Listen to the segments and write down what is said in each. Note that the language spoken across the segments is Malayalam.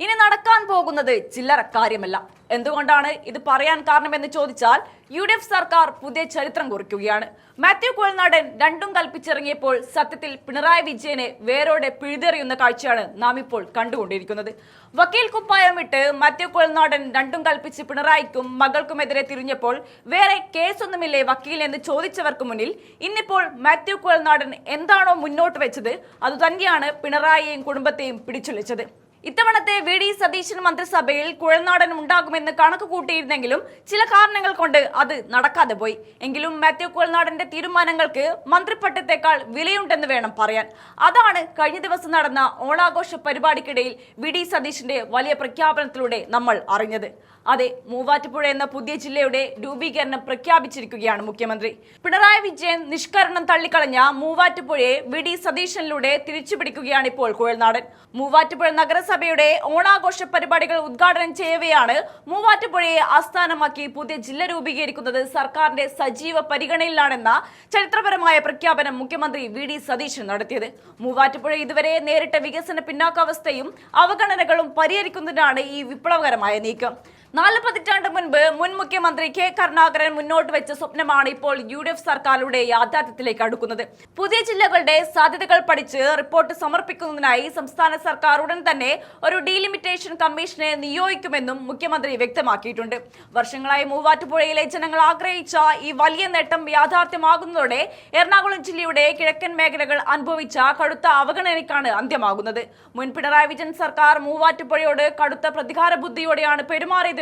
ഇനി നടക്കാൻ പോകുന്നത് ചില്ലറ കാര്യമല്ല. എന്തുകൊണ്ടാണ് ഇത് പറയാൻ കാരണമെന്ന് ചോദിച്ചാൽ UDF സർക്കാർ പുതിയ ചരിത്രം കുറിക്കുകയാണ്. മാത്യു കുഴൽനാടൻ രണ്ടും കൽപ്പിച്ചിറങ്ങിയപ്പോൾ സത്യത്തിൽ പിണറായി വിജയനെ വേരോടെ പിഴുതെറിയുന്ന കാഴ്ചയാണ് നാം ഇപ്പോൾ കണ്ടുകൊണ്ടിരിക്കുന്നത്. വക്കീൽ കുപ്പായമിട്ട് മാത്യു കുഴൽനാടൻ രണ്ടും കൽപ്പിച്ച് പിണറായിക്കും മകൾക്കുമെതിരെ തിരിഞ്ഞപ്പോൾ വേറെ കേസൊന്നുമില്ലേ വക്കീൽ എന്ന് ചോദിച്ചവർക്ക് മുന്നിൽ ഇന്നിപ്പോൾ മാത്യു കുഴൽനാടൻ എന്താണോ മുന്നോട്ട് വെച്ചത് അതുതന്നെയാണ് പിണറായിയെയും കുടുംബത്തെയും പിടിച്ചുലച്ചത്. ഇത്തവണത്തെ VD സതീശൻ മന്ത്രിസഭയിൽ കുഴൽനാടൻ ഉണ്ടാകുമെന്ന് കണക്ക് കൂട്ടിയിരുന്നെങ്കിലും ചില കാരണങ്ങൾ കൊണ്ട് അത് നടക്കാതെ പോയി. എങ്കിലും മാത്യു കുഴൽനാടന്റെ തീരുമാനങ്ങൾക്ക് മന്ത്രിപ്പട്ടത്തേക്കാൾ വിലയുണ്ടെന്ന് വേണം പറയാൻ. അതാണ് കഴിഞ്ഞ ദിവസം നടന്ന ഓണാഘോഷ പരിപാടിക്കിടയിൽ VD സതീശന്റെ വലിയ പ്രഖ്യാപനത്തിലൂടെ നമ്മൾ അറിഞ്ഞത്. അതെ, മൂവാറ്റുപുഴ എന്ന പുതിയ ജില്ലയുടെ രൂപീകരണം പ്രഖ്യാപിച്ചിരിക്കുകയാണ് മുഖ്യമന്ത്രി. പിണറായി വിജയൻ നിഷ്കരണം തള്ളിക്കളഞ്ഞ മൂവാറ്റുപുഴയെ VD സതീശനിലൂടെ തിരിച്ചുപിടിക്കുകയാണ് ഇപ്പോൾ കുഴൽനാടൻ. മൂവാറ്റുപുഴ നഗരസഭയുടെ ഓണാഘോഷ പരിപാടികൾ ഉദ്ഘാടനം ചെയ്യവെയാണ് മൂവാറ്റുപുഴയെ ആസ്ഥാനമാക്കി പുതിയ ജില്ല രൂപീകരിക്കുന്നത് സർക്കാരിന്റെ സജീവ പരിഗണനയിലാണെന്ന ചരിത്രപരമായ പ്രഖ്യാപനം മുഖ്യമന്ത്രി VD സതീശൻ നടത്തിയത്. മൂവാറ്റുപുഴ ഇതുവരെ നേരിട്ട വികസന പിന്നാക്കാവസ്ഥയും അവഗണനകളും പരിഹരിക്കുന്നതിനാണ് ഈ വിപ്ലവകരമായ നീക്കം. 4 പതിറ്റാണ്ട് മുൻപ് മുൻ മുഖ്യമന്ത്രി K കരുണാകരൻ മുന്നോട്ട് വെച്ച സ്വപ്നമാണ് ഇപ്പോൾ UDF സർക്കാരുടെ യാഥാർത്ഥ്യത്തിലേക്ക് അടുക്കുന്നത്. പുതിയ ജില്ലകളുടെ സാധ്യതകൾ പഠിച്ച് റിപ്പോർട്ട് സമർപ്പിക്കുന്നതിനായി സംസ്ഥാന സർക്കാർ ഉടൻ തന്നെ ഒരു ഡീലിമിറ്റേഷൻ കമ്മീഷനെ നിയോഗിക്കുമെന്നും മുഖ്യമന്ത്രി വ്യക്തമാക്കിയിട്ടുണ്ട്. വർഷങ്ങളായി മൂവാറ്റുപുഴയിലെ ജനങ്ങൾ ആഗ്രഹിച്ച ഈ വലിയ നേട്ടം യാഥാർത്ഥ്യമാകുന്നതോടെ എറണാകുളം ജില്ലയുടെ കിഴക്കൻ മേഖലകൾ അനുഭവിച്ച കടുത്ത അവഗണനയ്ക്കാണ് അന്ത്യമാകുന്നത്. മുൻ പിണറായി വിജയൻ സർക്കാർ മൂവാറ്റുപുഴയോട് കടുത്ത പ്രതികാര ബുദ്ധിയോടെയാണ് പെരുമാറിയത്.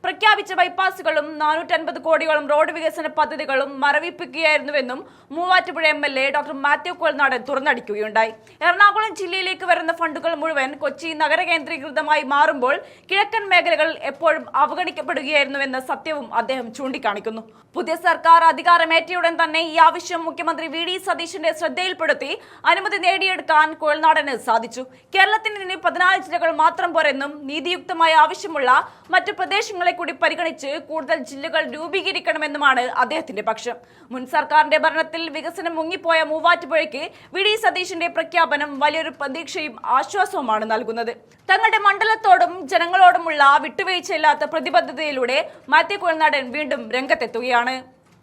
പ്രഖ്യാപിച്ച ബൈപ്പാസുകളും 450 കോടിയോളം റോഡ് വികസന പദ്ധതികളും മരവിപ്പിക്കുകയായിരുന്നുവെന്നും മൂവാറ്റുപുഴ MLA ഡോക്ടർ മാത്യു കുഴൽനാടൻ തുറന്നടിക്കുകയുണ്ടായി. എറണാകുളം ജില്ലയിലേക്ക് വരുന്ന ഫണ്ടുകൾ മുഴുവൻ കൊച്ചി നഗര കേന്ദ്രീകൃതമായി മാറുമ്പോൾ കിഴക്കൻ മേഖലകൾ എപ്പോഴും അവഗണിക്കപ്പെടുകയായിരുന്നുവെന്ന സത്യവും അദ്ദേഹം ചൂണ്ടിക്കാണിക്കുന്നു. പുതിയ സർക്കാർ അധികാരമേറ്റയുടൻ തന്നെ ഈ ആവശ്യം മുഖ്യമന്ത്രി VD സതീശന്റെ ശ്രദ്ധയിൽപ്പെടുത്തി അനുമതി നേടിയെടുക്കാൻ കുഴൽനാടന് സാധിച്ചു. കേരളത്തിന് ഇനി 14 ജില്ലകൾ മാത്രം പോരെന്നും നീതിയുക്തമായ ആവശ്യമുള്ള മറ്റു പ്രദേശങ്ങളെ കൂടി പരിഗണിച്ച് കൂടുതൽ ജില്ലകൾ രൂപീകരിക്കണമെന്നുമാണ് അദ്ദേഹത്തിന്റെ പക്ഷം. മുൻ സർക്കാരിന്റെ ഭരണത്തിൽ വികസനം മുങ്ങിപ്പോയ മൂവാറ്റുപുഴയ്ക്ക് VD സതീശന്റെ പ്രഖ്യാപനം വലിയൊരു പ്രതീക്ഷയും ആശ്വാസവുമാണ് നൽകുന്നത്. തങ്ങളുടെ മണ്ഡലത്തോടും ജനങ്ങളോടുമുള്ള വിട്ടുവീഴ്ചയില്ലാത്ത പ്രതിബദ്ധതയിലൂടെ മാത്യു കുഴൽനാടൻ വീണ്ടും രംഗത്തെത്തുകയാണ്.